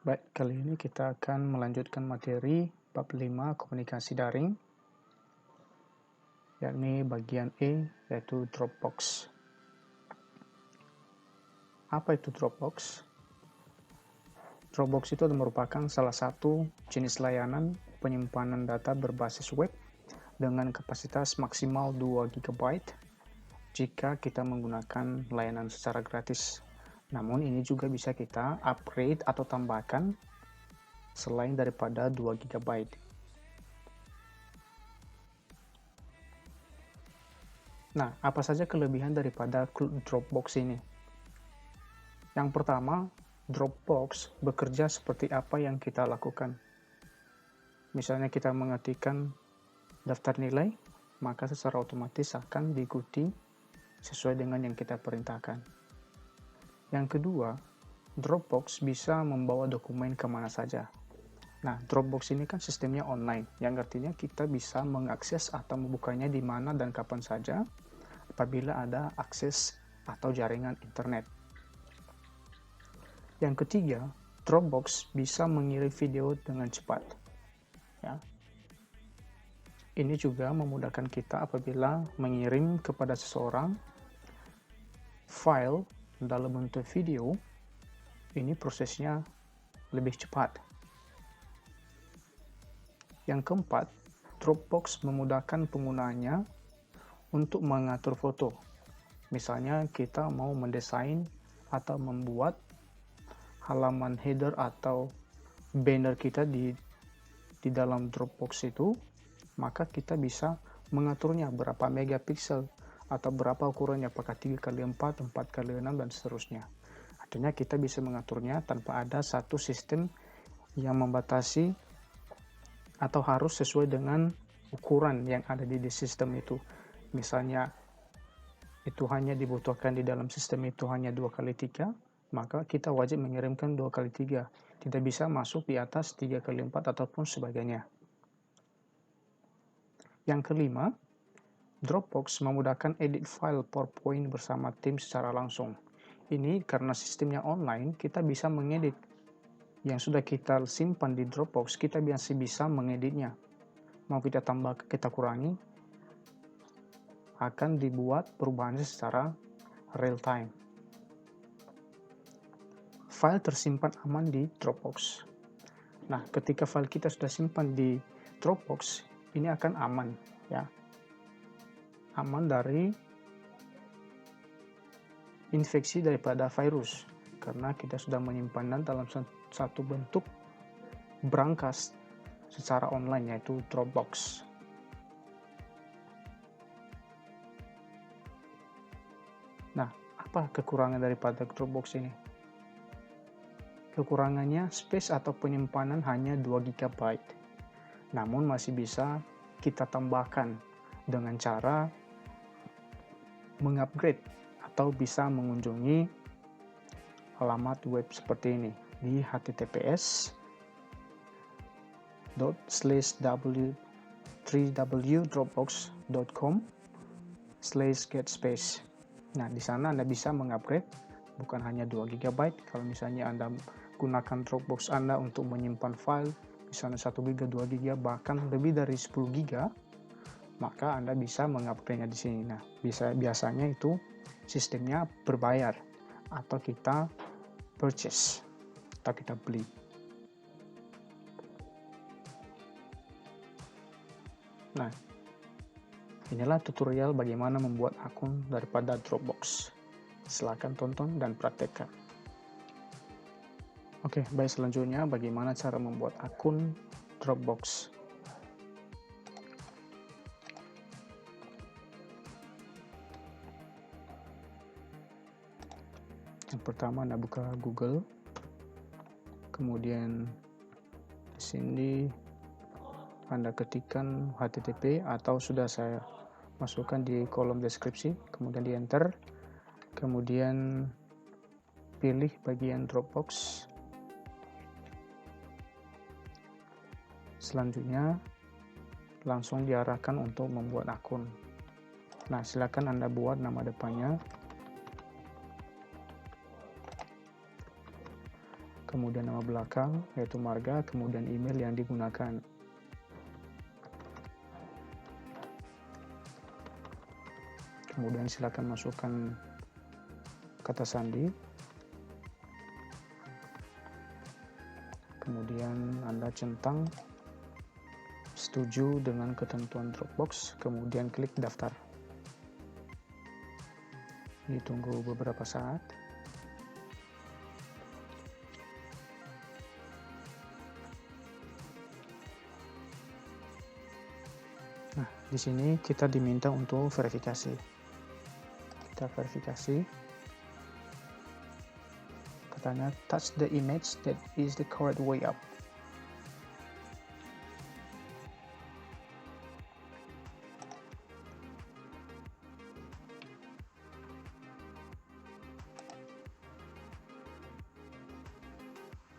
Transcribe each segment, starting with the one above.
Baik, kali ini kita akan melanjutkan materi bab 5 komunikasi daring, yakni bagian E, yaitu Dropbox. Apa itu Dropbox? Dropbox itu merupakan salah satu jenis layanan penyimpanan data berbasis web dengan kapasitas maksimal 2 GB jika kita menggunakan layanan secara gratis. Namun ini juga bisa kita upgrade atau tambahkan selain daripada 2 GB. Nah, apa saja kelebihan daripada Dropbox ini? Yang pertama, Dropbox bekerja seperti apa yang kita lakukan. Misalnya kita mengetikkan daftar nilai, maka secara otomatis akan diikuti sesuai dengan yang kita perintahkan. Yang kedua, Dropbox bisa membawa dokumen kemana saja. Nah, Dropbox ini kan sistemnya online, yang artinya kita bisa mengakses atau membukanya di mana dan kapan saja apabila ada akses atau jaringan internet. Yang ketiga, Dropbox bisa mengirim video dengan cepat. Ya. Ini juga memudahkan kita apabila mengirim kepada seseorang file dalam bentuk video, ini prosesnya lebih cepat. Yang keempat, Dropbox memudahkan penggunanya untuk mengatur foto. Misalnya kita mau mendesain atau membuat halaman header atau banner kita di dalam Dropbox itu, maka kita bisa mengaturnya berapa megapiksel atau berapa ukurannya, apakah 3x4, 4x6 dan seterusnya. Artinya kita bisa mengaturnya tanpa ada satu sistem yang membatasi atau harus sesuai dengan ukuran yang ada di sistem itu. Misalnya itu hanya dibutuhkan di dalam sistem itu hanya 2x3, maka kita wajib mengirimkan 2x3. Tidak bisa masuk di atas 3x4 ataupun sebagainya. Yang kelima, Dropbox memudahkan edit file PowerPoint bersama tim secara langsung. Ini karena sistemnya online, kita bisa mengedit yang sudah kita simpan di Dropbox, kita biasa bisa mengeditnya. Mau kita tambah, kita kurangi, akan dibuat perubahannya secara real time. File tersimpan aman di Dropbox. Nah, ketika file kita sudah simpan di Dropbox, ini akan aman, ya. Aman dari infeksi daripada virus, karena kita sudah menyimpannya dalam satu bentuk brankas secara online, yaitu Dropbox. Nah, apa kekurangan daripada Dropbox ini? Kekurangannya, space atau penyimpanan hanya 2 GB. Namun masih bisa kita tambahkan dengan cara mengupgrade atau bisa mengunjungi alamat web seperti ini di https://www.dropbox.com/getspace. Nah, di sana Anda bisa mengupgrade bukan hanya 2 GB. Kalau misalnya Anda gunakan Dropbox Anda untuk menyimpan file, misalnya 1 GB, 2 GB, bahkan lebih dari 10 GB, maka Anda bisa mengupgrade-nya di sini. Nah, biasanya itu sistemnya berbayar atau kita purchase atau kita beli. Nah, inilah tutorial bagaimana membuat akun daripada Dropbox. Silakan tonton dan praktekkan. Oke, baik, selanjutnya bagaimana cara membuat akun Dropbox. Yang pertama Anda buka Google, kemudian di sini Anda ketikkan HTTP atau sudah saya masukkan di kolom deskripsi, kemudian di enter, kemudian pilih bagian Dropbox. Selanjutnya langsung diarahkan untuk membuat akun. Nah, silakan Anda buat nama depannya, kemudian nama belakang yaitu marga, kemudian email yang digunakan. Kemudian silakan masukkan kata sandi. Kemudian Anda centang setuju dengan ketentuan Dropbox, kemudian klik daftar. Ditunggu beberapa saat. Nah, di sini kita diminta untuk verifikasi. Kita verifikasi. Katanya touch the image that is the correct way up.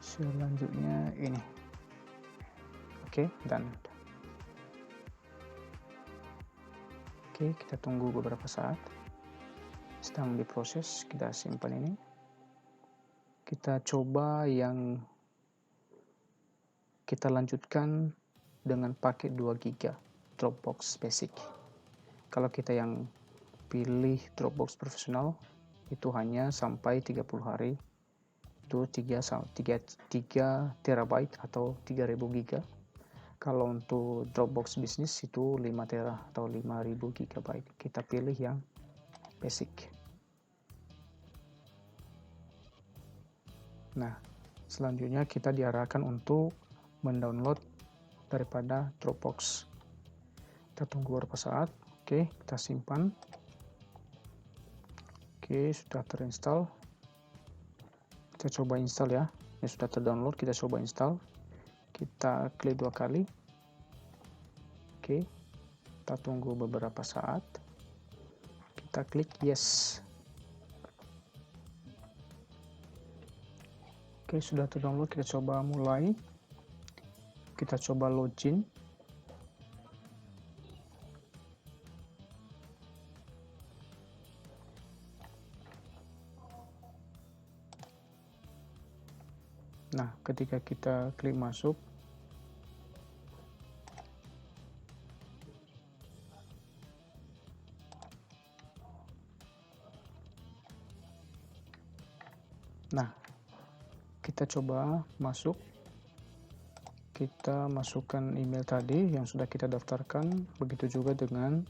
Selanjutnya ini. Oke, dan oke, kita tunggu beberapa saat. Sedang diproses, kita simpan ini. Kita coba yang kita lanjutkan dengan paket 2 GB Dropbox Basic. Kalau kita yang pilih Dropbox Professional itu hanya sampai 30 hari. Itu 3 TB atau 3000 GB. Kalau untuk Dropbox Business itu 5 tera atau 5000 GB. Kita pilih yang basic. Nah, selanjutnya kita diarahkan untuk mendownload daripada Dropbox. Kita tunggu beberapa saat. Oke, kita simpan. Oke, sudah terinstall. Kita coba install ya. Ini sudah terdownload, kita coba install. Kita klik 2 kali. Oke, kita tunggu beberapa saat. Kita klik yes. Oke, sudah terdownload, kita coba mulai. Kita coba login. Nah, ketika kita klik masuk, nah, kita coba masuk. Kita masukkan email tadi yang sudah kita daftarkan, begitu juga dengan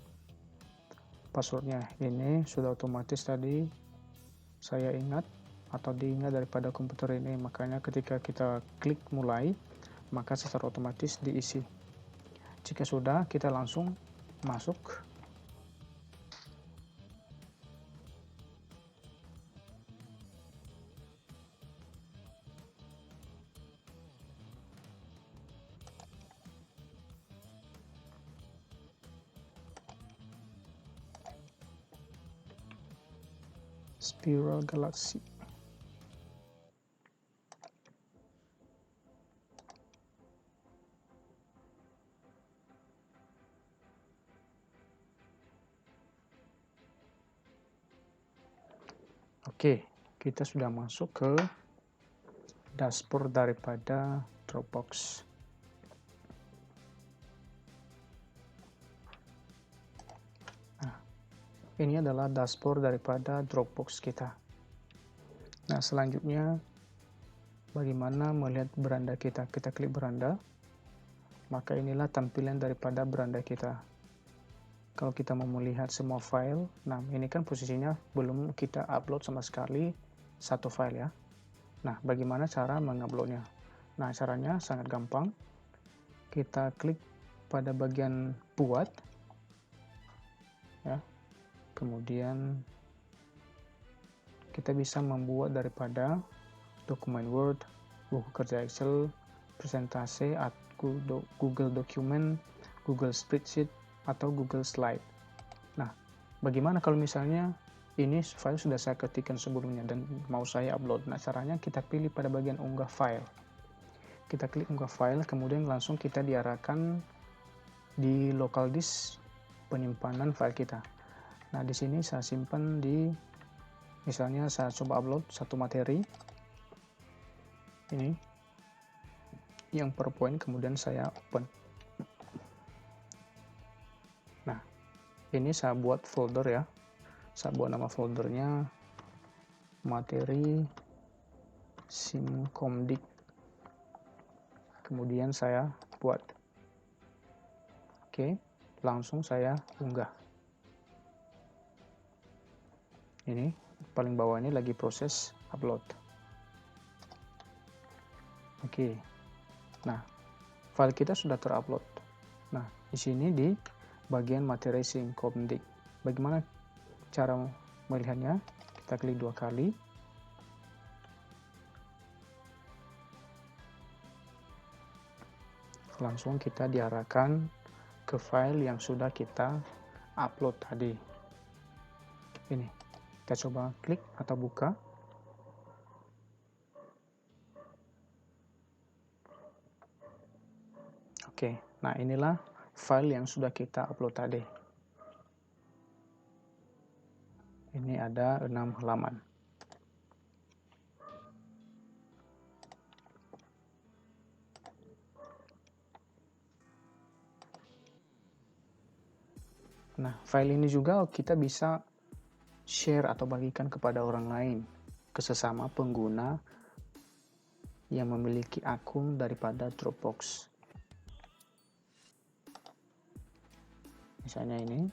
passwordnya. Ini sudah otomatis tadi saya ingat atau diingat daripada komputer ini, makanya ketika kita klik mulai, maka secara otomatis diisi. Jika sudah, kita langsung masuk. Spiral Galaxy. Oke, kita sudah masuk ke dashboard daripada Dropbox. Nah, ini adalah dashboard daripada Dropbox kita. Nah, selanjutnya bagaimana melihat beranda kita? Kita klik beranda, maka inilah tampilan daripada beranda kita. Kalau kita mau melihat semua file, nah ini kan posisinya belum kita upload sama sekali satu file ya. Nah, bagaimana cara menguploadnya? Nah, caranya sangat gampang. Kita klik pada bagian buat, ya. Kemudian kita bisa membuat daripada dokumen Word, buku kerja Excel, presentasi, Google Document, Google Spreadsheet, atau Google Slide. Nah, bagaimana kalau misalnya ini file sudah saya ketikkan sebelumnya dan mau saya upload? Nah, caranya kita pilih pada bagian unggah file. Kita klik unggah file, kemudian langsung kita diarahkan di local disk penyimpanan file kita. Nah, di sini saya simpan di, misalnya saya coba upload satu materi. ini yang PowerPoint, kemudian saya open. Nah, ini saya buat folder ya. Saya buat nama foldernya materi Simkomdik. Kemudian saya buat. Oke, langsung saya unggah. Ini paling bawah ini lagi proses upload. Oke. Nah, file kita sudah terupload. Nah, di sini di bagian materi Simkomdik. Bagaimana cara melihatnya? Kita klik 2 kali. Langsung kita diarahkan ke file yang sudah kita upload tadi. Ini, kita coba klik atau buka. Oke, nah inilah file yang sudah kita upload tadi. Ini ada 6 halaman. Nah, file ini juga kita bisa share atau bagikan kepada orang lain, ke sesama pengguna yang memiliki akun daripada Dropbox. Misalnya ini,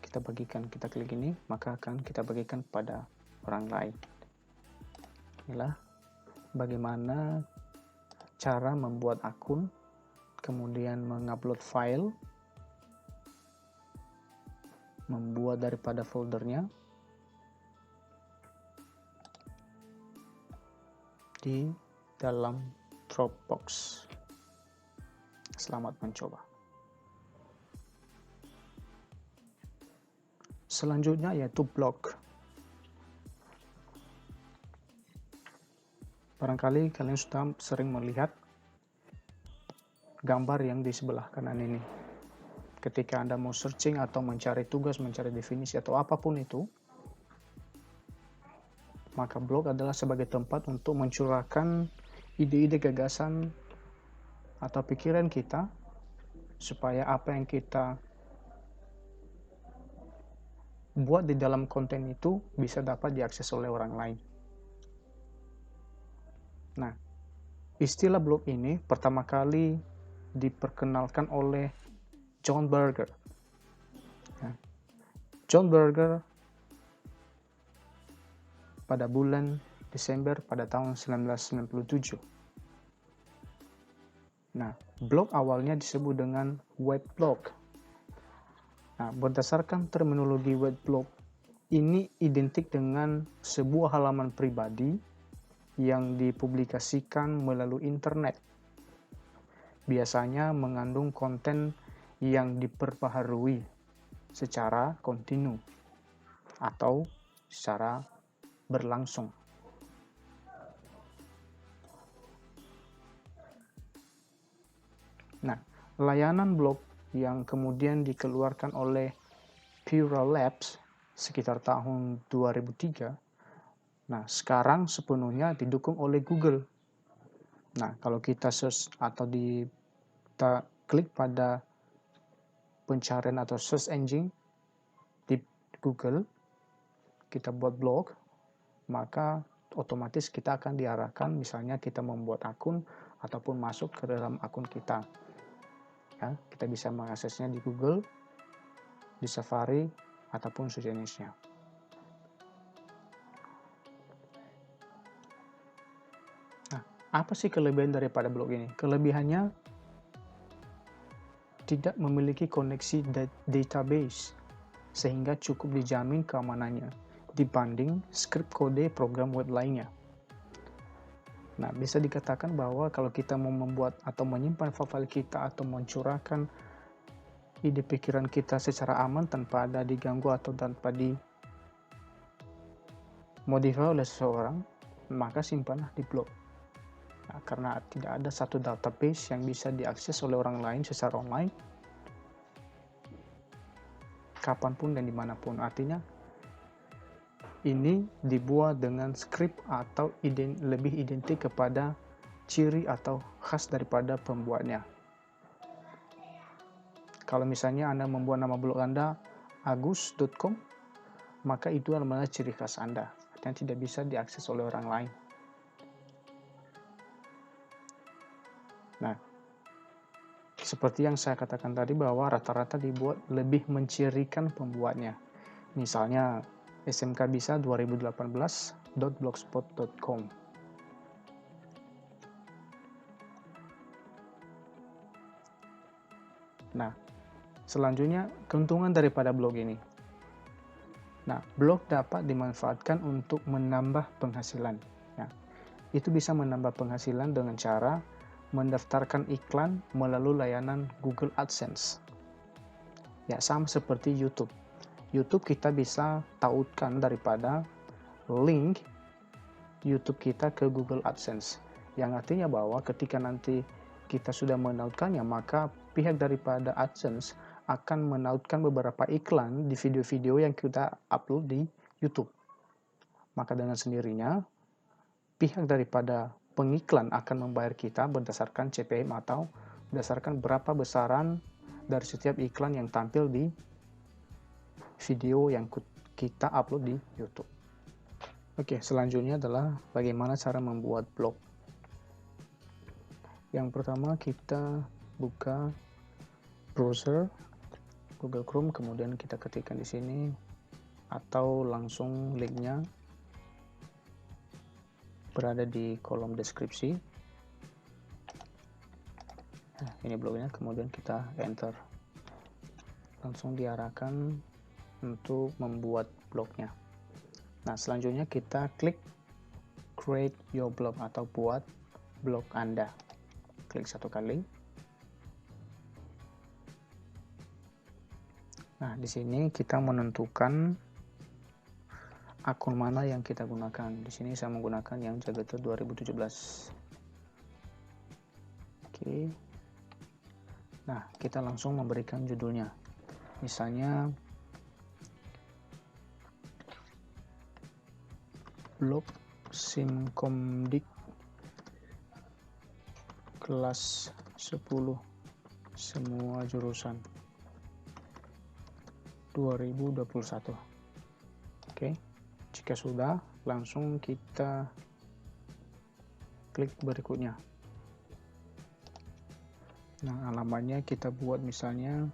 kita bagikan, kita klik ini, maka akan kita bagikan kepada orang lain. Inilah bagaimana cara membuat akun, kemudian mengupload file, membuat daripada foldernya di dalam Dropbox. Selamat mencoba. Selanjutnya yaitu blog. Barangkali kalian sudah sering melihat gambar yang di sebelah kanan ini. Ketika Anda mau searching atau mencari tugas, mencari definisi atau apapun itu, maka blog adalah sebagai tempat untuk mencurahkan ide-ide, gagasan atau pikiran kita supaya apa yang kita buat di dalam konten itu bisa dapat diakses oleh orang lain. Nah, istilah blog ini pertama kali diperkenalkan oleh John Berger. John Berger pada bulan Desember pada tahun 1997. Nah, blog awalnya disebut dengan weblog. Nah, berdasarkan terminologi weblog, ini identik dengan sebuah halaman pribadi yang dipublikasikan melalui internet. Biasanya mengandung konten yang diperbaharui secara kontinu atau secara berlangsung. Nah, layanan blog yang kemudian dikeluarkan oleh Pura Labs sekitar tahun 2003, nah sekarang sepenuhnya didukung oleh Google. Nah, kalau kita search atau kita klik pada pencarian atau search engine di Google, kita buat blog, maka otomatis kita akan diarahkan misalnya kita membuat akun ataupun masuk ke dalam akun kita. Ya, kita bisa mengaksesnya di Google, di Safari, ataupun sejenisnya. Nah, apa sih kelebihan daripada blog ini? Kelebihannya tidak memiliki koneksi database, sehingga cukup dijamin keamanannya dibanding skrip kode program web lainnya. Nah, bisa dikatakan bahwa kalau kita mau membuat atau menyimpan file kita atau mencurahkan ide pikiran kita secara aman tanpa ada diganggu atau tanpa dimodify oleh seseorang, maka simpanlah di blog. Nah, karena tidak ada satu database yang bisa diakses oleh orang lain secara online, kapanpun dan dimanapun. Artinya, ini dibuat dengan script atau lebih identik kepada ciri atau khas daripada pembuatnya. Kalau misalnya Anda membuat nama blog Anda agus.com, maka itu adalah ciri khas Anda yang tidak bisa diakses oleh orang lain. Nah, seperti yang saya katakan tadi bahwa rata-rata dibuat lebih mencirikan pembuatnya. Misalnya smkbisa 2018.blogspot.com. Nah, selanjutnya keuntungan daripada blog ini. Nah, blog dapat dimanfaatkan untuk menambah penghasilan. Ya, itu bisa menambah penghasilan dengan cara mendaftarkan iklan melalui layanan Google AdSense. Ya, sama seperti YouTube. YouTube kita bisa tautkan daripada link YouTube kita ke Google AdSense. Yang artinya bahwa ketika nanti kita sudah menautkannya, maka pihak daripada AdSense akan menautkan beberapa iklan di video-video yang kita upload di YouTube. Maka dengan sendirinya, pihak daripada pengiklan akan membayar kita berdasarkan CPM atau berdasarkan berapa besaran dari setiap iklan yang tampil di video yang kita upload di YouTube. Oke, selanjutnya adalah bagaimana cara membuat blog. Yang pertama kita buka browser Google Chrome, kemudian kita ketikkan di sini atau langsung linknya berada di kolom deskripsi. Nah, ini blognya, kemudian kita enter. Langsung diarahkan untuk membuat blognya. Nah, selanjutnya kita klik create your blog atau buat blog Anda. Klik satu kali. Nah, di sini kita menentukan akun mana yang kita gunakan. Di sini saya menggunakan yang Jagatur 2017. Oke. Nah, kita langsung memberikan judulnya. Misalnya blog Simkomdik kelas 10 semua jurusan 2021. Oke. Jika sudah, langsung kita klik berikutnya. Nah, alamatnya kita buat misalnya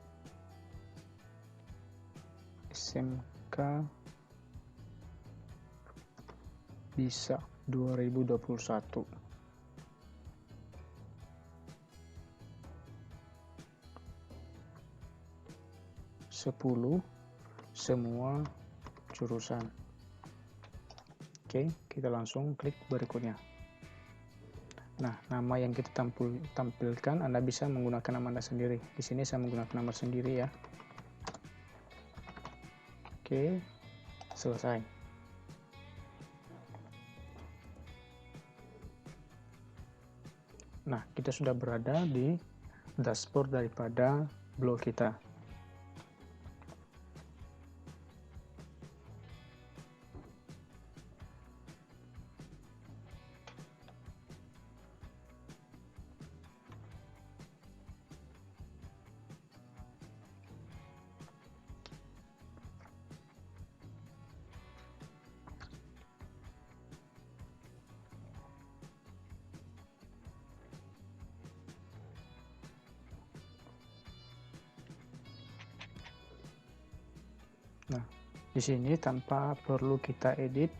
SMK Bisa 2021. Semua jurusan. Oke, kita langsung klik berikutnya. Nah, nama yang kita tampilkan Anda bisa menggunakan nama Anda sendiri. Di sini saya menggunakan nama sendiri ya. Oke, selesai. Nah, kita sudah berada di dashboard daripada blog kita. Nah, di sini tanpa perlu kita edit,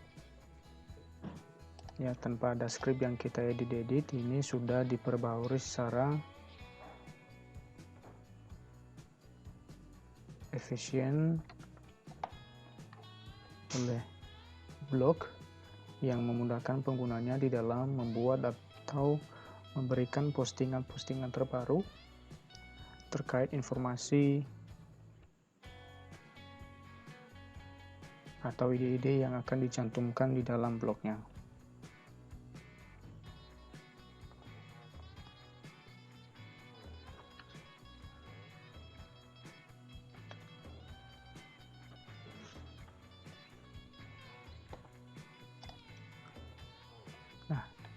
ya tanpa ada script yang kita edit, ini sudah diperbarui secara efisien oleh blog yang memudahkan penggunanya di dalam membuat atau memberikan postingan-postingan terbaru terkait informasi atau ide-ide yang akan dicantumkan di dalam blognya.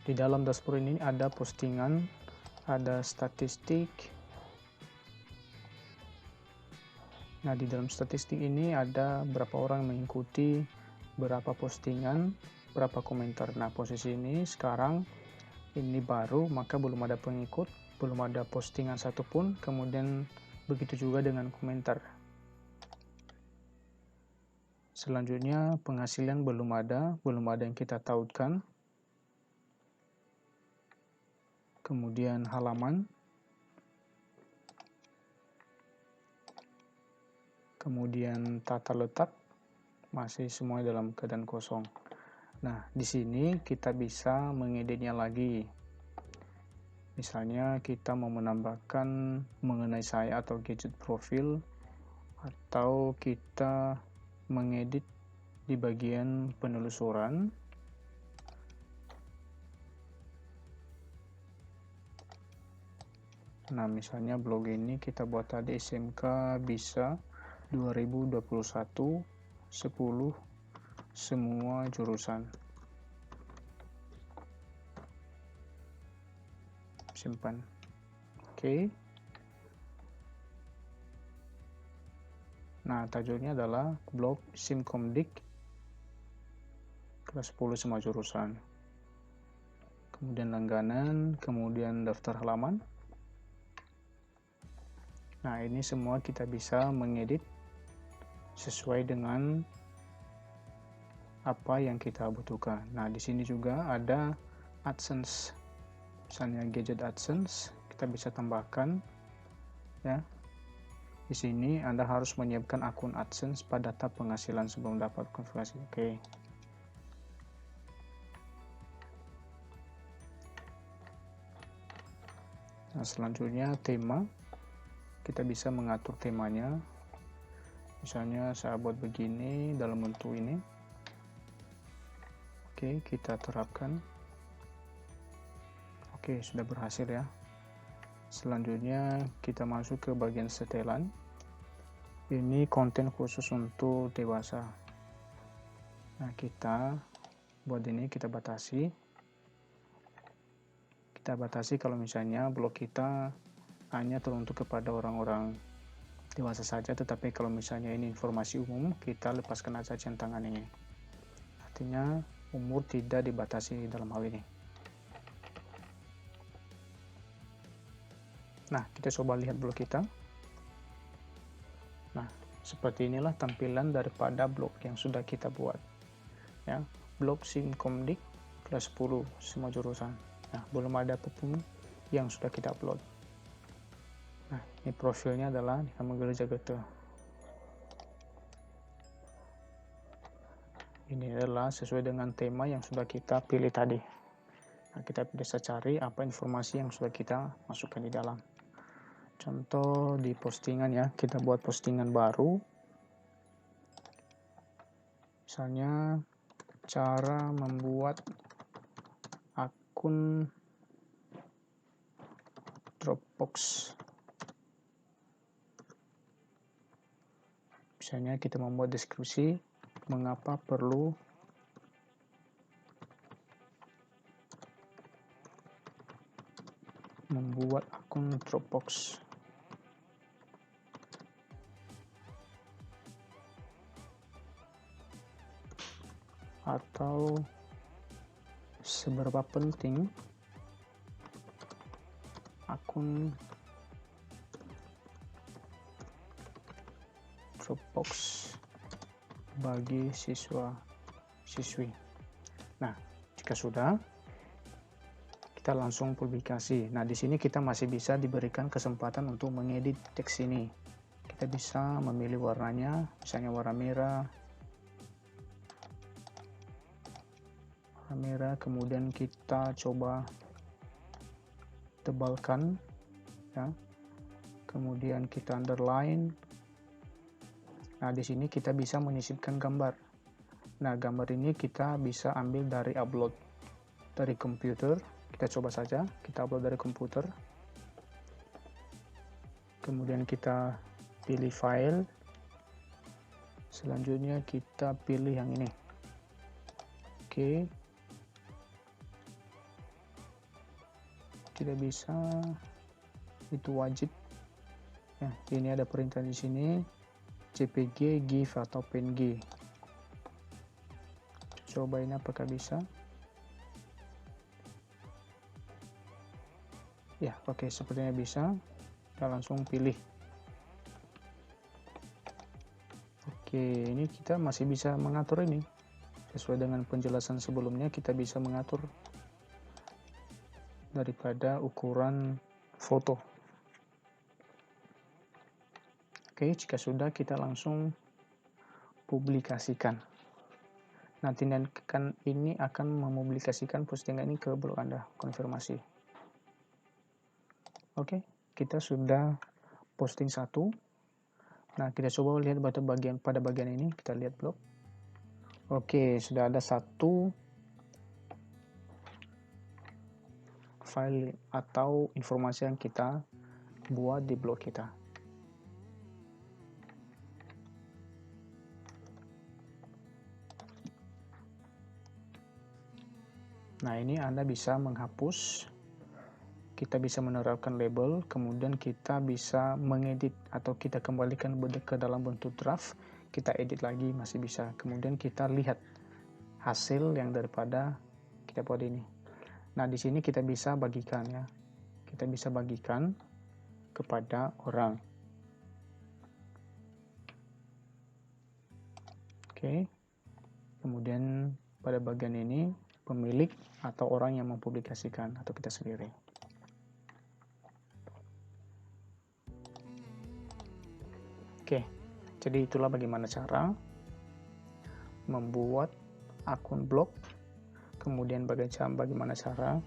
Di dalam dashboard ini ada postingan, ada statistik. Nah, di dalam statistik ini ada berapa orang mengikuti, berapa postingan, berapa komentar. Nah, posisi ini sekarang ini baru, maka belum ada pengikut, belum ada postingan satupun, kemudian begitu juga dengan komentar. Selanjutnya penghasilan belum ada yang kita tautkan. Kemudian halaman. Kemudian tata letak, masih semua dalam keadaan kosong. Nah, di sini kita bisa mengeditnya lagi. Misalnya kita mau menambahkan mengenai saya atau gadget profil, atau kita mengedit di bagian penelusuran. Nah, misalnya blog ini kita buat tadi SMK bisa 2021 10 semua jurusan. Simpan. Oke. Nah, tajuknya adalah blog Simkomdik kelas 10 semua jurusan. Kemudian langganan, kemudian daftar halaman. Nah, ini semua kita bisa mengedit sesuai dengan apa yang kita butuhkan. Nah, di sini juga ada AdSense. Misalnya gadget AdSense, kita bisa tambahkan ya. Di sini Anda harus menyiapkan akun AdSense pada tab penghasilan sebelum dapat konfirmasi. Oke. Nah, selanjutnya tema. Kita bisa mengatur temanya. Misalnya saya buat begini dalam bentuk ini. Oke, kita terapkan. Oke, sudah berhasil ya. Selanjutnya kita masuk ke bagian setelan. Ini konten khusus untuk dewasa. Nah, kita buat ini, kita batasi. Kita batasi kalau misalnya blog kita hanya teruntuk kepada orang-orang dewasa saja, tetapi kalau misalnya ini informasi umum, kita lepaskan aja centangan ini. Artinya umur tidak dibatasi dalam hal ini. Nah, kita coba lihat blog kita. Nah, seperti inilah tampilan daripada blog yang sudah kita buat. Ya, blog Simkomdik kelas 10 semua jurusan. Nah, belum ada apapun yang sudah kita upload. Nah, ini profilnya adalah Nama Gereja Goethe. Ini adalah sesuai dengan tema yang sudah kita pilih tadi. Nah, kita bisa cari apa informasi yang sudah kita masukkan di dalam. Contoh di postingan ya, kita buat postingan baru. Misalnya, cara membuat akun Dropbox. Misalnya kita membuat deskripsi mengapa perlu membuat akun Dropbox. Atau seberapa penting akun Dropbox bagi siswa-siswi. Nah, jika sudah, kita langsung publikasi. Nah, di sini kita masih bisa diberikan kesempatan untuk mengedit teks ini. Kita bisa memilih warnanya, misalnya warna merah, kemudian kita coba tebalkan, ya. Kemudian kita underline. Nah, di sini kita bisa menyisipkan gambar. Nah, gambar ini kita bisa ambil dari upload dari komputer. Kita coba saja, kita upload dari komputer. Kemudian kita pilih file. Selanjutnya kita pilih yang ini. Oke. tidak bisa, itu wajib ya. Ini ada perintah di sini, JPG, GIF atau PNG. Coba ini apakah bisa. Ya, oke, sepertinya bisa. Kita langsung pilih. Oke, ini kita masih bisa mengatur ini. Sesuai dengan penjelasan sebelumnya, kita bisa mengatur daripada ukuran foto. Oke, jika sudah, kita langsung publikasikan. Nah, tindakan ini akan mempublikasikan postingan ini ke blog Anda, konfirmasi. Oke, kita sudah posting satu. Nah, kita coba lihat pada bagian ini, kita lihat blog. Oke, sudah ada satu file atau informasi yang kita buat di blog kita. Nah, ini Anda bisa menghapus, kita bisa menerapkan label, kemudian kita bisa mengedit atau kita kembalikan ke dalam bentuk draft, kita edit lagi masih bisa. Kemudian kita lihat hasil yang daripada kita buat ini. Nah, di sini kita bisa bagikan ya. Kita bisa bagikan kepada orang. Oke. Kemudian pada bagian ini pemilik atau orang yang mempublikasikan atau kita sendiri. Oke, jadi itulah bagaimana cara membuat akun blog, kemudian bagaimana cara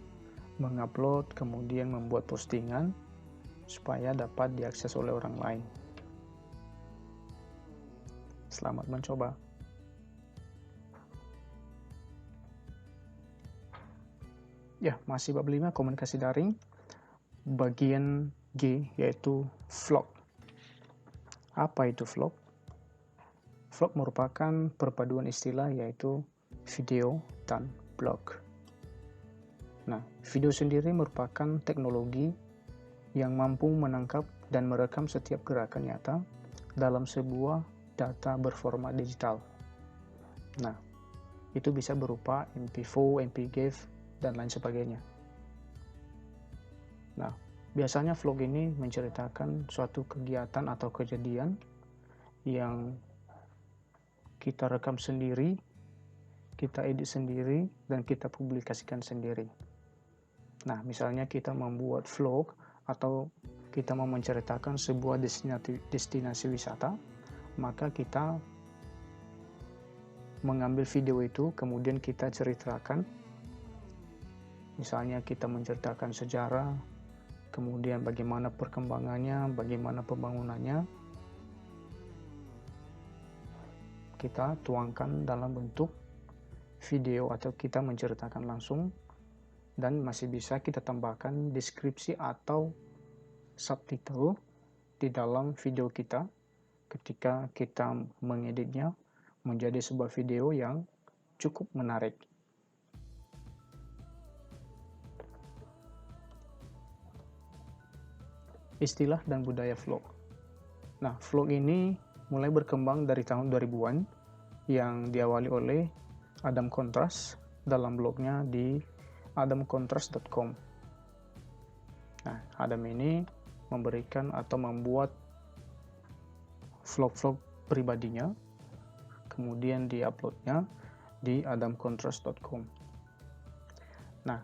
mengupload, kemudian membuat postingan supaya dapat diakses oleh orang lain. Selamat mencoba. Ya, masih bab 5 komunikasi daring. Bagian G yaitu vlog. Apa itu vlog? Vlog merupakan perpaduan istilah yaitu video dan blog. Nah, video sendiri merupakan teknologi yang mampu menangkap dan merekam setiap gerakan nyata dalam sebuah data berformat digital. Nah, itu bisa berupa MP4, MPGF, dan lain sebagainya. Nah, biasanya vlog ini menceritakan suatu kegiatan atau kejadian yang kita rekam sendiri, kita edit sendiri, dan kita publikasikan sendiri. Nah, misalnya kita membuat vlog atau kita mau menceritakan sebuah destinasi wisata, maka kita mengambil video itu, kemudian kita ceritakan. Misalnya kita menceritakan sejarah, kemudian bagaimana perkembangannya, bagaimana pembangunannya, kita tuangkan dalam bentuk video atau kita menceritakan langsung, dan masih bisa kita tambahkan deskripsi atau subtitle di dalam video kita ketika kita mengeditnya menjadi sebuah video yang cukup menarik. Istilah dan budaya vlog. Nah, vlog ini mulai berkembang dari tahun 2000-an yang diawali oleh Adam Contrast dalam blognya di adamcontrast.com. Nah, Adam ini memberikan atau membuat vlog-vlog pribadinya, kemudian diuploadnya di adamcontrast.com. Nah,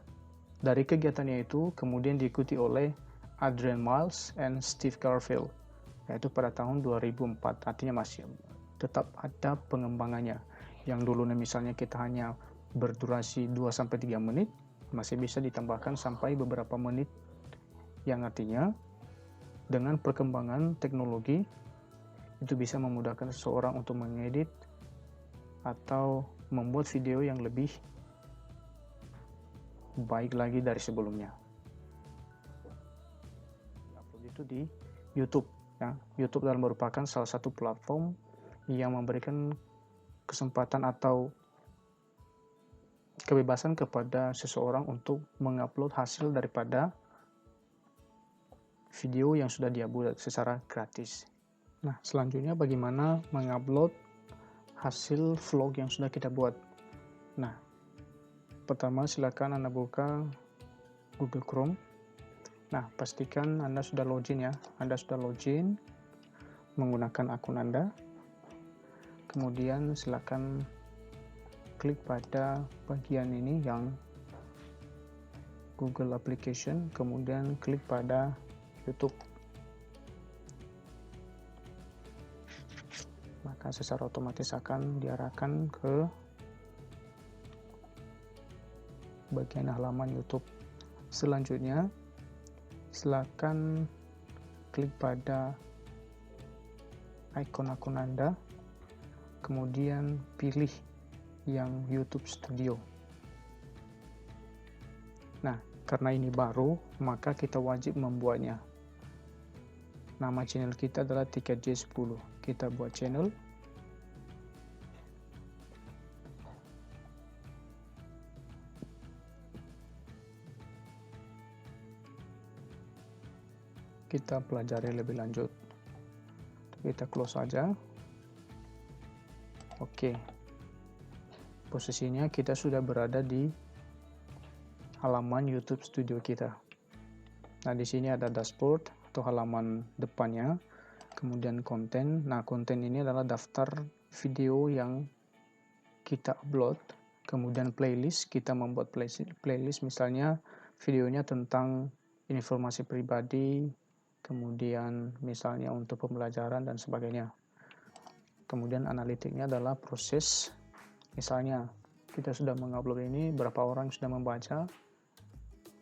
dari kegiatannya itu kemudian diikuti oleh Adrian Miles and Steve Garfield, yaitu pada tahun 2004, artinya masih tetap ada pengembangannya. Yang dulunya misalnya kita hanya berdurasi 2-3 menit, masih bisa ditambahkan sampai beberapa menit, yang artinya dengan perkembangan teknologi itu bisa memudahkan seseorang untuk mengedit atau membuat video yang lebih baik lagi dari sebelumnya. Itu di YouTube ya. YouTube adalah merupakan salah satu platform yang memberikan kesempatan atau kebebasan kepada seseorang untuk mengupload hasil daripada video yang sudah dia buat secara gratis. Nah, selanjutnya bagaimana mengupload hasil vlog yang sudah kita buat. Nah, pertama silakan Anda buka Google Chrome. Nah, pastikan Anda sudah login ya. Anda sudah login menggunakan akun Anda. Kemudian silakan klik pada bagian ini yang Google Application, kemudian klik pada YouTube. Maka secara otomatis akan diarahkan ke bagian halaman YouTube. Selanjutnya, silakan klik pada ikon akun Anda, kemudian pilih yang YouTube Studio. Nah, karena ini baru, maka kita wajib membuatnya. Nama channel kita adalah Tiket J10. Kita buat channel. Kita pelajari lebih lanjut. Kita close saja. Oke. Posisinya kita sudah berada di halaman YouTube Studio kita. Nah, di sini ada dashboard atau halaman depannya, kemudian konten. Nah, konten ini adalah daftar video yang kita upload, kemudian playlist. Kita membuat playlist misalnya videonya tentang informasi pribadi, kemudian misalnya untuk pembelajaran dan sebagainya. Kemudian analitiknya adalah proses, misalnya kita sudah mengupload ini, berapa orang sudah membaca,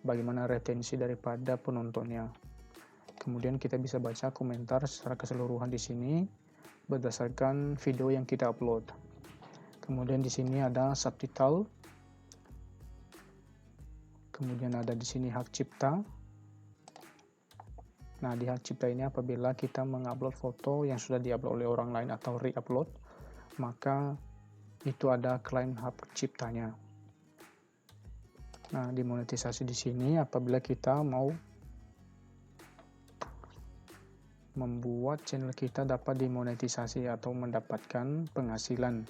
bagaimana retensi daripada penontonnya. Kemudian kita bisa baca komentar secara keseluruhan di sini berdasarkan video yang kita upload. Kemudian di sini ada subtitle. Kemudian ada di sini hak cipta. Nah, di hak cipta ini apabila kita mengupload foto yang sudah diupload oleh orang lain atau re-upload, maka itu ada klaim hak ciptanya. Nah, dimonetisasi di sini apabila kita mau membuat channel kita dapat dimonetisasi atau mendapatkan penghasilan.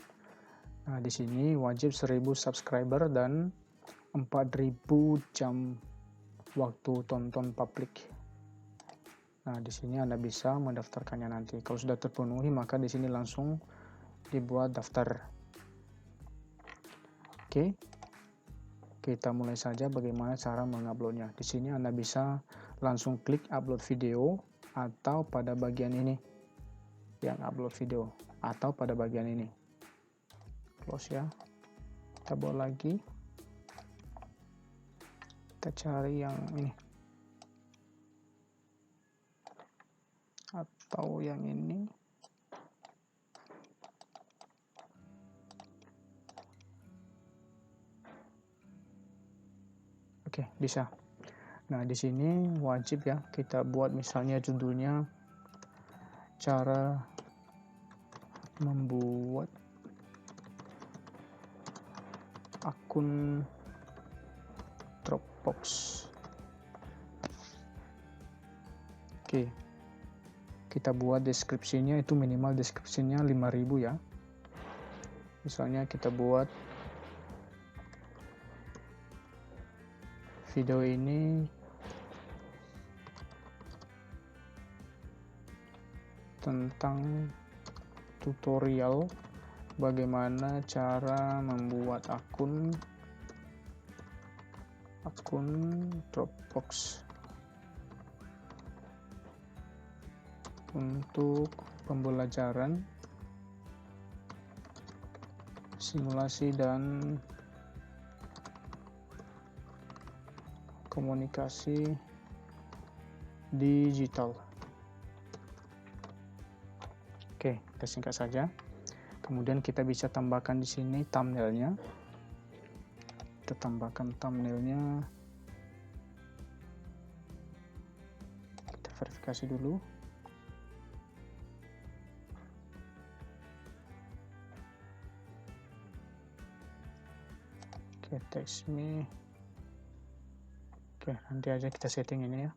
Nah, di sini wajib 1000 subscriber dan 4000 jam waktu tonton publik. Nah, di sini Anda bisa mendaftarkannya nanti. Kalau sudah terpenuhi, maka di sini langsung dibuat daftar. Oke. Kita mulai saja bagaimana cara menguploadnya. Di sini Anda bisa langsung klik upload video atau pada bagian ini yang upload video atau pada bagian ini. Close ya. Kita buat lagi. Kita cari yang ini. Atau yang ini. Oke, bisa. Nah, di sini wajib ya kita buat misalnya judulnya cara membuat akun Dropbox. Oke. Kita buat deskripsinya itu minimal deskripsinya 5000 ya. Misalnya kita buat video ini tentang tutorial bagaimana cara membuat akun Dropbox untuk pembelajaran, simulasi dan komunikasi digital. Oke, kita singkat saja. Kemudian kita bisa tambahkan di sini thumbnailnya. Kita tambahkan thumbnailnya. Kita verifikasi dulu. Oke, text me. Oke, nanti aja kita setting ini ya.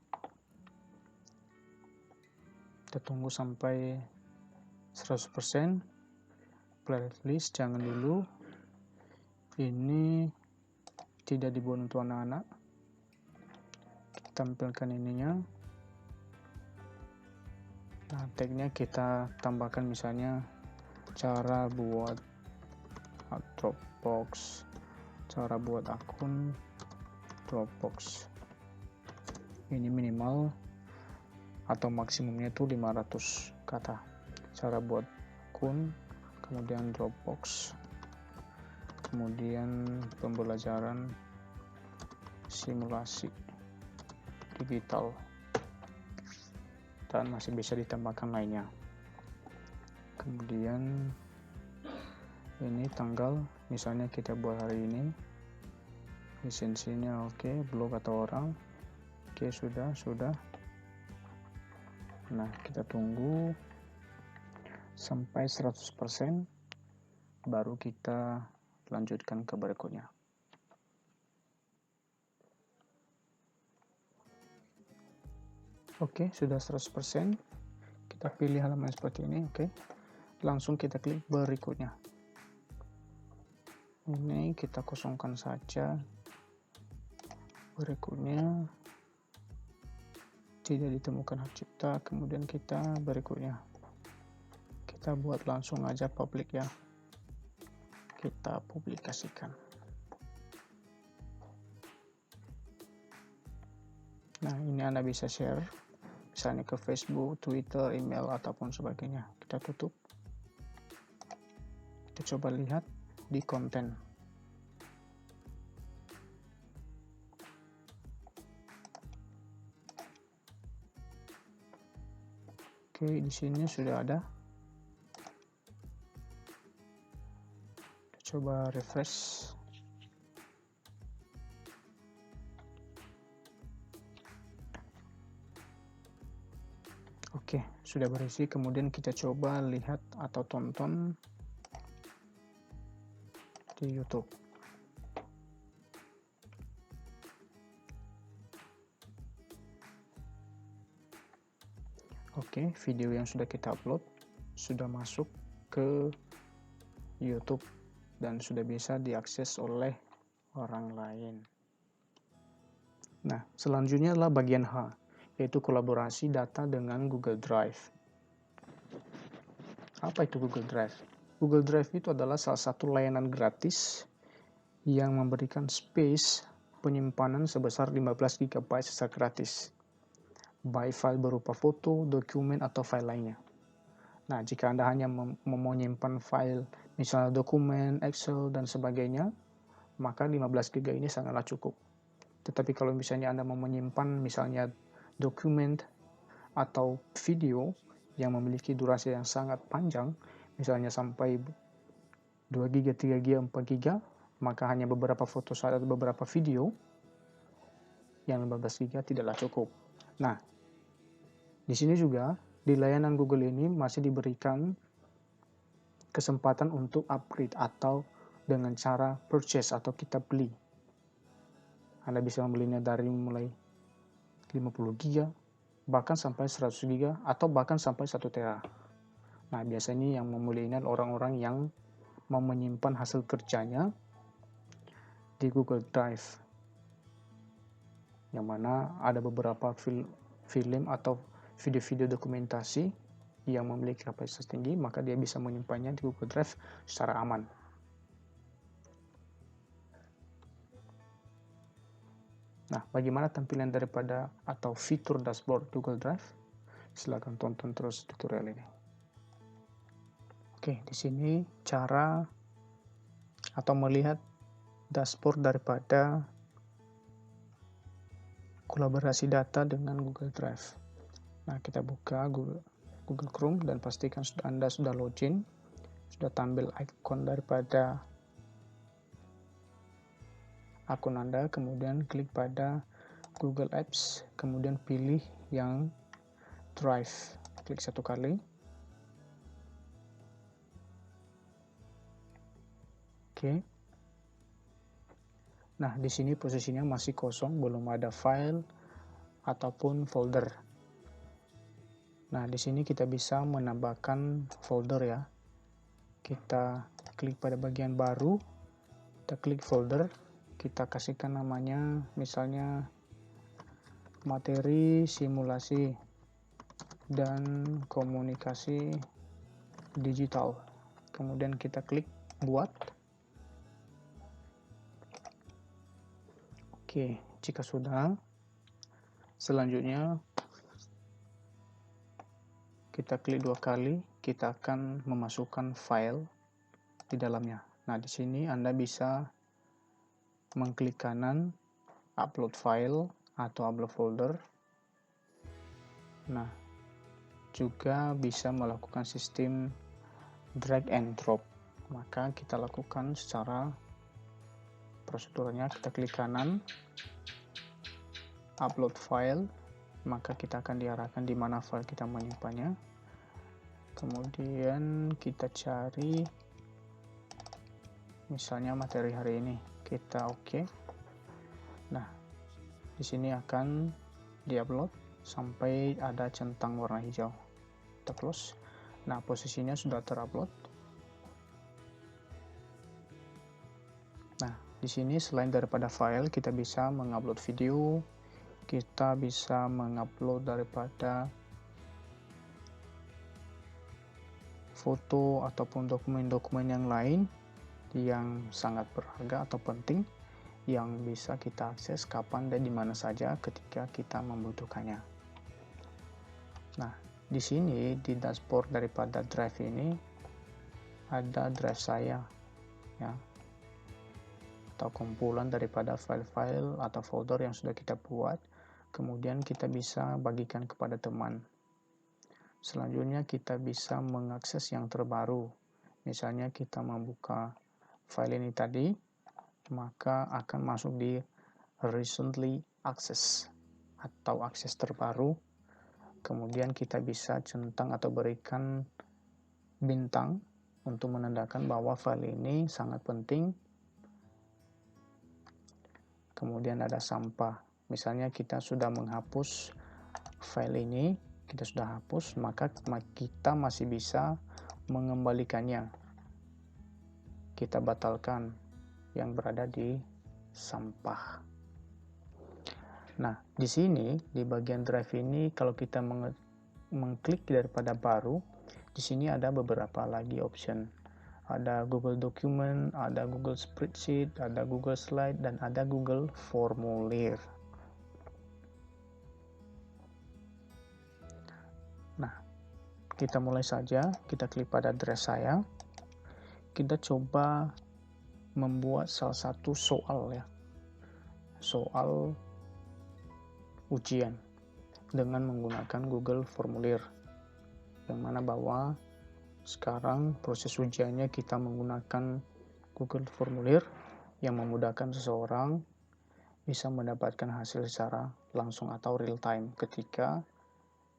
Kita tunggu sampai 100%. Playlist jangan dulu, ini tidak dibuat untuk anak-anak. Kita tampilkan ininya. Nah, tagnya kita tambahkan misalnya cara buat Dropbox, cara buat akun Dropbox. Ini minimal atau maksimumnya itu 500 kata. Cara buat akun, kemudian Dropbox, kemudian pembelajaran simulasi digital, dan masih bisa ditambahkan lainnya. Kemudian ini tanggal, misalnya kita buat hari ini, lisensinya oke, blog atau orang, oke, sudah. Nah, kita tunggu sampai 100%, baru kita lanjutkan ke berikutnya. Oke, sudah 100%. Kita pilih halaman seperti ini, oke. Langsung kita klik berikutnya. Ini kita kosongkan saja. Berikutnya tidak ditemukan hak cipta, kemudian kita berikutnya. Kita buat langsung aja publik ya. Kita publikasikan. Nah, ini Anda bisa share, misalnya ke Facebook, Twitter, email, ataupun sebagainya. Kita tutup. Kita coba lihat di konten. Oke, di sini sudah ada. Kita coba refresh. Oke, sudah berisi. Kemudian kita coba lihat atau tonton di YouTube. Oke, video yang sudah kita upload sudah masuk ke YouTube dan sudah bisa diakses oleh orang lain. Nah, selanjutnya adalah bagian H, yaitu kolaborasi data dengan Google Drive. Apa itu Google Drive? Google Drive itu adalah salah satu layanan gratis yang memberikan space penyimpanan sebesar 15 GB secara gratis, baik file berupa foto, dokumen, atau file lainnya. Nah, jika Anda hanya mau menyimpan file, misalnya dokumen, Excel, dan sebagainya, maka 15 GB ini sangatlah cukup. Tetapi kalau misalnya Anda mau menyimpan misalnya dokumen atau video yang memiliki durasi yang sangat panjang, misalnya sampai 2 GB, 3 GB, 4 GB, maka hanya beberapa foto saja atau beberapa video yang 15 GB tidaklah cukup. Nah, di sini juga di layanan Google ini masih diberikan kesempatan untuk upgrade atau dengan cara purchase atau kita beli. Anda bisa membelinya dari mulai 50 GB, bahkan sampai 100 GB, atau bahkan sampai 1 tera. Nah, biasanya yang membeli ini orang-orang yang mau menyimpan hasil kerjanya di Google Drive, yang mana ada beberapa film atau video-video dokumentasi yang memiliki kapasitas tinggi, maka dia bisa menyimpannya di Google Drive secara aman. Nah, bagaimana tampilan daripada atau fitur dashboard Google Drive? Silakan tonton terus tutorial ini. Oke, di sini cara atau melihat dashboard daripada kolaborasi data dengan Google Drive. Nah, kita buka Google Chrome dan pastikan Anda sudah login, sudah tampil ikon daripada akun Anda, kemudian klik pada Google Apps, kemudian pilih yang Drive, klik satu kali. Oke. Nah, di sini posisinya masih kosong, belum ada file ataupun folder. Nah, di sini kita bisa menambahkan folder ya. Kita klik pada bagian baru, kita klik folder, kita kasihkan namanya misalnya materi simulasi dan komunikasi digital. Kemudian kita klik buat. Oke, jika sudah, selanjutnya kita klik 2 kali, kita akan memasukkan file di dalamnya. Nah, di sini Anda bisa mengklik kanan, upload file atau upload folder. Nah, juga bisa melakukan sistem drag and drop. Maka kita lakukan secara prosedurnya, kita klik kanan, upload file, maka kita akan diarahkan di mana file kita menyimpannya. Kemudian kita cari misalnya materi hari ini, kita oke. Nah, di sini akan diupload sampai ada centang warna hijau. Kita close. Nah, posisinya sudah terupload. Nah, di sini selain daripada file, kita bisa mengupload video, kita bisa mengupload daripada foto ataupun dokumen-dokumen yang lain yang sangat berharga atau penting yang bisa kita akses kapan dan di mana saja ketika kita membutuhkannya. Nah, di sini di dashboard daripada drive ini ada drive saya ya, atau kumpulan daripada file-file atau folder yang sudah kita buat, kemudian kita bisa bagikan kepada teman. Selanjutnya kita bisa mengakses yang terbaru. Misalnya kita membuka file ini tadi, maka akan masuk di recently access atau akses terbaru. Kemudian kita bisa centang atau berikan bintang untuk menandakan bahwa file ini sangat penting. Kemudian ada sampah. Misalnya kita sudah menghapus file ini, kita sudah hapus, maka kita masih bisa mengembalikannya. Kita batalkan yang berada di sampah. Nah, di sini di bagian drive ini kalau kita mengklik daripada baru, di sini ada beberapa lagi option. Ada Google Document, ada Google Spreadsheet, ada Google Slide, dan ada Google Formulir. Nah, kita mulai saja, kita klik pada drive saya. Kita coba membuat salah satu soal ya. Soal ujian dengan menggunakan Google Formulir. Yang mana bahwa sekarang proses ujiannya kita menggunakan Google Formulir yang memudahkan seseorang bisa mendapatkan hasil secara langsung atau real time ketika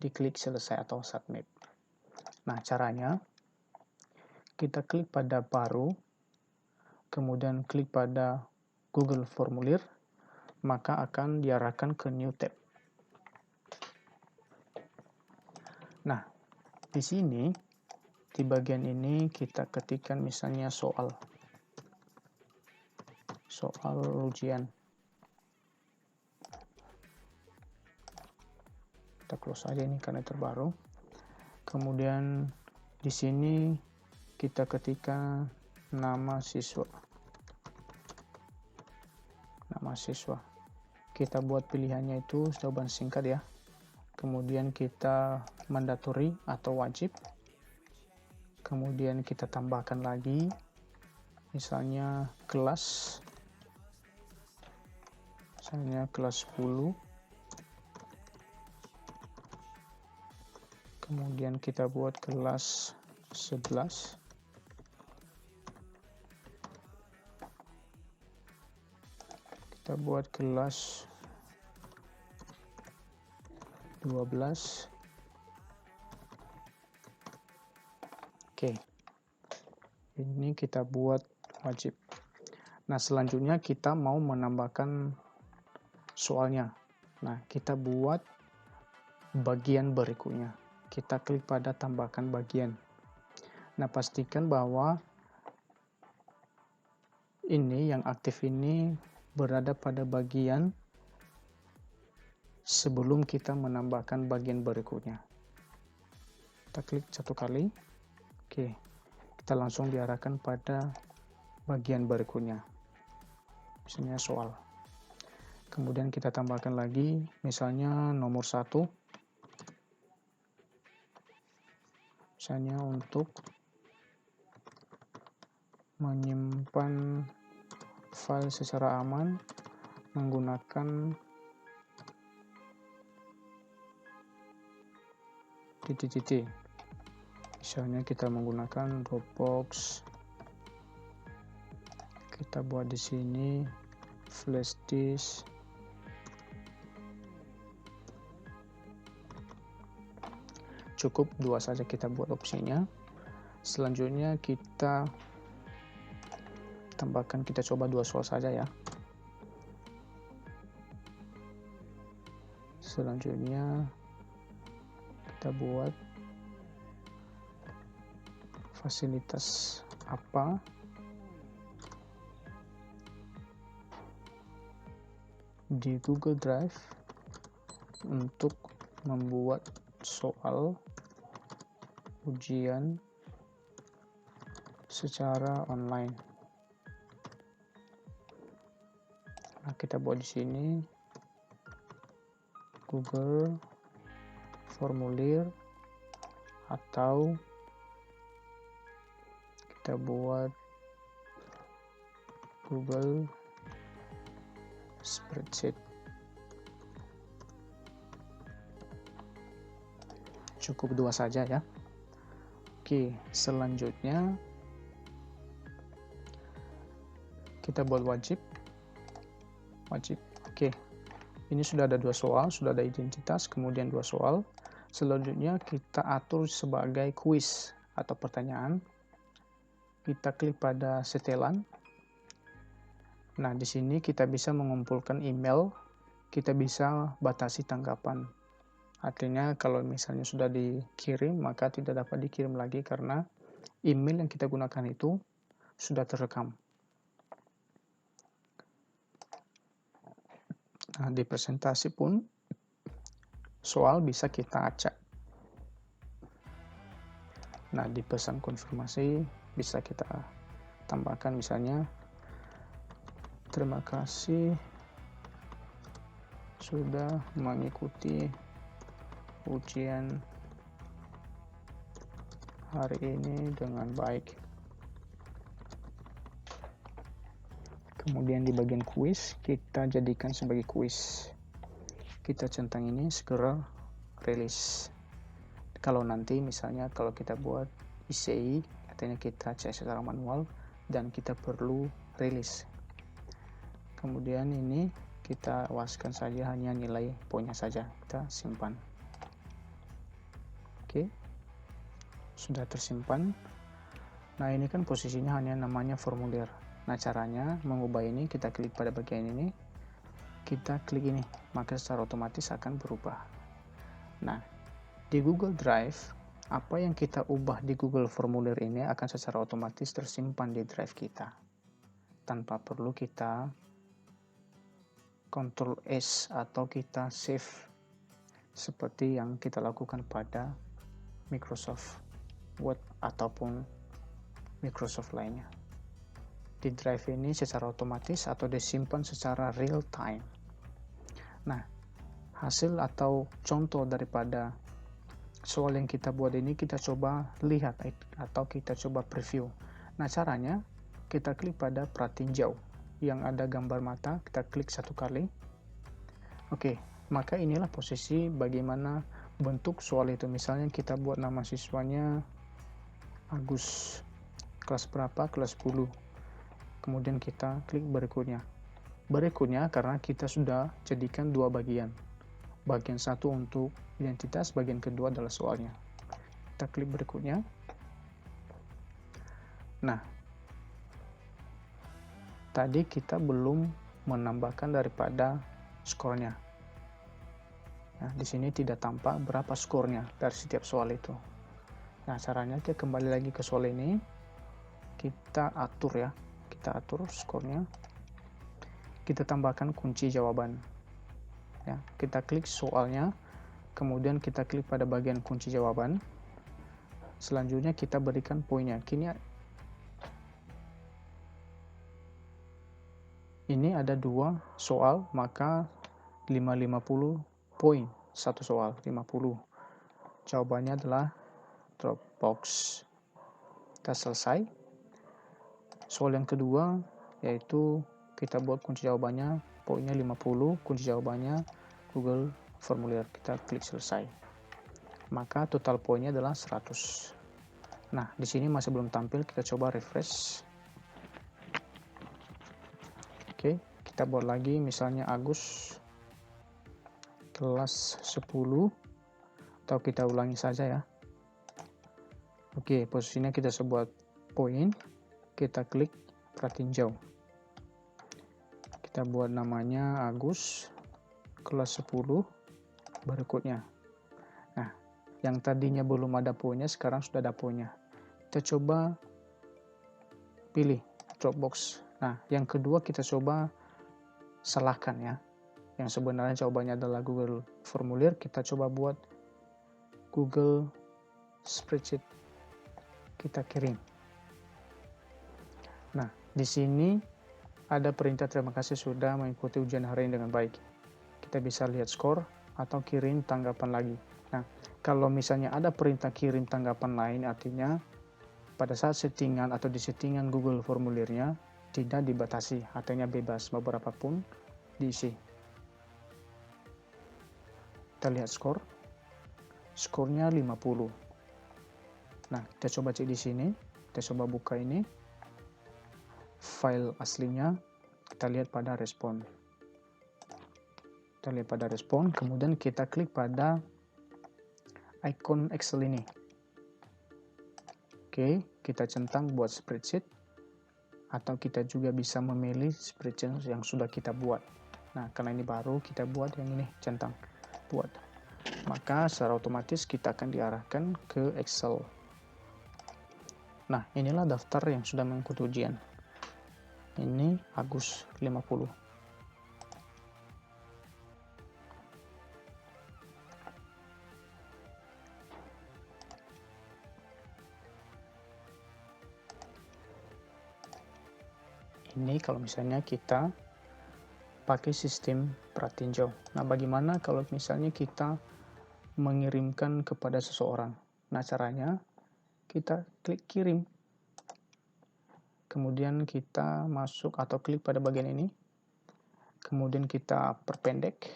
diklik selesai atau submit. Nah, caranya kita klik pada baru, kemudian klik pada Google Formulir, maka akan diarahkan ke new tab. Nah, di sini di bagian ini kita ketikkan misalnya soal ujian. Kita close aja ini karena terbaru. Kemudian di sini kita ketikkan nama siswa. Nama siswa. Kita buat pilihannya itu jawaban singkat ya. Kemudian kita mandatory atau wajib. Kemudian kita tambahkan lagi misalnya kelas. Misalnya kelas 10. Kemudian kita buat kelas 11. Kita buat kelas 12. Oke. Ini kita buat wajib. Nah, selanjutnya kita mau menambahkan soalnya. Nah, kita buat bagian berikutnya. kita klik pada tambahkan bagian. Nah, pastikan bahwa ini yang aktif ini berada pada bagian sebelum kita menambahkan bagian berikutnya. Kita klik satu kali. Oke, kita langsung diarahkan pada bagian berikutnya. Misalnya soal. Kemudian kita tambahkan lagi, misalnya nomor 1. Misalnya untuk menyimpan file secara aman menggunakan titik-titik. Misalnya kita menggunakan Dropbox. Kita buat di sini flash disk. Cukup 2 saja kita buat opsinya. Selanjutnya kita tambahkan, kita coba 2 soal saja ya. Selanjutnya kita buat fasilitas apa di Google Drive untuk membuat soal ujian secara online. Nah, kita buat di sini Google formulir, atau kita buat Google Spreadsheet. Cukup 2 saja ya. Oke, selanjutnya kita buat wajib. Oke, ini sudah ada 2 soal, sudah ada identitas, kemudian 2 soal. Selanjutnya kita atur sebagai kuis atau pertanyaan. Kita klik pada setelan. Nah, di sini kita bisa mengumpulkan email, kita bisa batasi tanggapan. Artinya kalau misalnya sudah dikirim, maka tidak dapat dikirim lagi karena email yang kita gunakan itu sudah terekam. Nah, di presentasi pun soal bisa kita acak. Nah, di pesan konfirmasi bisa kita tambahkan misalnya, terima kasih sudah mengikuti ujian hari ini dengan baik. Kemudian di bagian kuis, kita jadikan sebagai kuis. Kita centang ini segera rilis. Kalau nanti misalnya kalau kita buat ICI, artinya kita cek secara manual dan kita perlu rilis. Kemudian ini kita awaskan saja hanya nilai poinnya saja, kita simpan. Oke, sudah tersimpan. Nah, ini kan posisinya hanya namanya formulir. Nah, caranya mengubah ini, kita klik pada bagian ini, kita klik ini, maka secara otomatis akan berubah. Nah, di Google Drive, apa yang kita ubah di Google Formulir ini akan secara otomatis tersimpan di drive kita, tanpa perlu kita Ctrl S atau kita save seperti yang kita lakukan pada Microsoft Word ataupun Microsoft lainnya. Di drive ini secara otomatis atau disimpan secara real time. Nah, hasil atau contoh daripada soal yang kita buat ini kita coba lihat atau kita coba preview. Nah, caranya kita klik pada pratinjau yang ada gambar mata, kita klik 1 kali. Oke, maka inilah posisi bagaimana bentuk soal itu. Misalnya kita buat nama siswanya Agus, kelas berapa? Kelas 10. Kemudian kita klik berikutnya. Berikutnya karena kita sudah jadikan 2 bagian. Bagian 1 untuk identitas, bagian kedua adalah soalnya. Kita klik berikutnya. Nah, tadi kita belum menambahkan daripada skornya. Nah, di sini tidak tampak berapa skornya dari setiap soal itu. Nah, caranya kita kembali lagi ke soal ini, kita atur ya, kita atur skornya, kita tambahkan kunci jawaban. Ya, kita klik soalnya, kemudian kita klik pada bagian kunci jawaban. Selanjutnya kita berikan poinnya. Ini ada 2 soal, maka 50 poin satu soal, 50. Jawabannya adalah Dropbox. Kita selesai. Soal yang kedua yaitu kita buat kunci jawabannya, poinnya 50, kunci jawabannya Google Formulir. Kita klik selesai. Maka total poinnya adalah 100. Nah, di sini masih belum tampil, kita coba refresh. Oke, kita buat lagi misalnya Agus kelas 10, atau kita ulangi saja ya. Oke, posisinya kita buat poin, kita klik pratinjau. Kita buat namanya Agus kelas 10 berikutnya. Nah, yang tadinya belum ada poinnya sekarang sudah ada poinnya. Kita coba pilih Dropbox. Nah, yang kedua kita coba salahkan ya. Yang sebenarnya jawabannya adalah Google Formulir, kita coba buat Google Spreadsheet. Kita kirim. Nah, di sini ada perintah terima kasih sudah mengikuti ujian hari ini dengan baik. Kita bisa lihat skor atau kirim tanggapan lagi. Nah, kalau misalnya ada perintah kirim tanggapan lain, artinya pada saat settingan atau di settingan Google Formulirnya tidak dibatasi, artinya bebas beberapa pun diisi. Kita lihat skor. Skornya 50. Nah, kita coba cek di sini. Kita coba buka ini. File aslinya, kita lihat pada respon. Kita lihat pada respon, kemudian kita klik pada icon Excel ini. Oke, kita centang buat spreadsheet, atau kita juga bisa memilih spreadsheet yang sudah kita buat. Nah, karena ini baru, kita buat yang ini, centang buat. Maka secara otomatis kita akan diarahkan ke Excel. Nah, inilah daftar yang sudah mengikuti ujian. Ini Agus 50. Ini kalau misalnya kita pakai sistem pratinjau. Nah, bagaimana kalau misalnya kita mengirimkan kepada seseorang? Nah, caranya kita klik kirim. Kemudian kita masuk atau klik pada bagian ini. Kemudian kita perpendek.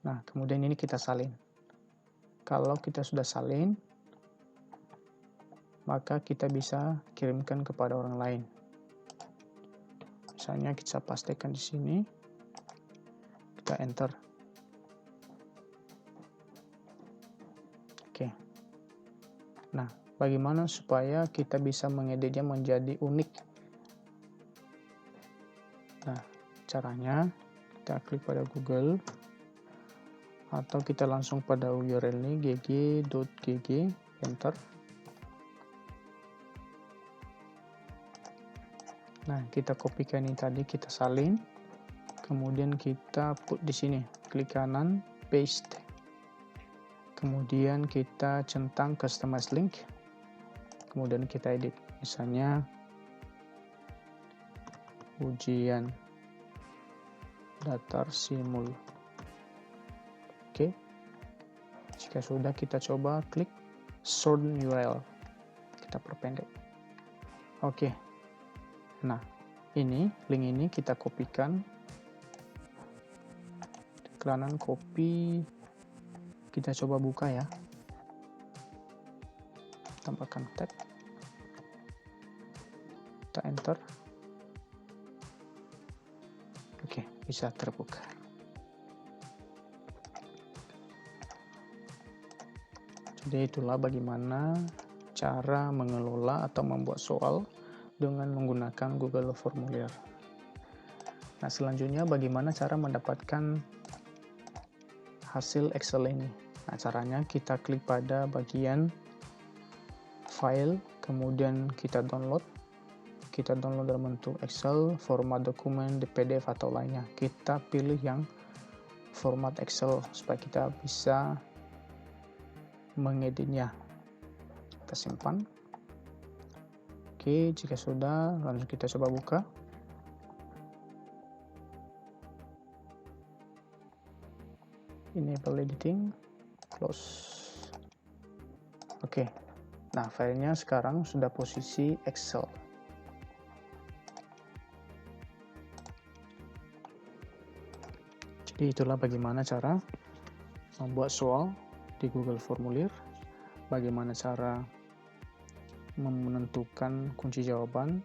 Nah, kemudian ini kita salin. Kalau kita sudah salin, maka kita bisa kirimkan kepada orang lain. Misalnya kita pastikan di sini, kita enter. Oke. Nah, bagaimana supaya kita bisa mengeditnya menjadi unik? Nah, caranya kita klik pada Google, atau kita langsung pada URL ini gg.gg, enter. Nah, kita kopikan ini tadi, kita salin, kemudian kita put di sini, klik kanan, paste. Kemudian kita centang customize link, kemudian kita edit, misalnya ujian datar simul. Oke, jika sudah kita coba klik sort URL, kita perpendek. Oke, nah ini link ini kita kopikan, kanan copy, kita coba buka ya, tambahkan tab, kita enter. Oke, bisa terbuka. Jadi itulah bagaimana cara mengelola atau membuat soal dengan menggunakan Google Formulir. Nah, selanjutnya bagaimana cara mendapatkan hasil Excel ini. Nah, caranya kita klik pada bagian file, kemudian kita download. Kita download dalam bentuk Excel, format dokumen, di PDF atau lainnya. Kita pilih yang format Excel supaya kita bisa mengeditnya. Kita simpan. Oke, jika sudah, langsung kita coba buka. Enable editing, close. Oke, nah filenya sekarang sudah posisi Excel. Jadi itulah bagaimana cara membuat soal di Google Formulir, bagaimana cara menentukan kunci jawaban,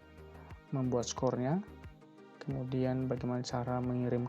membuat skornya, kemudian bagaimana cara mengirim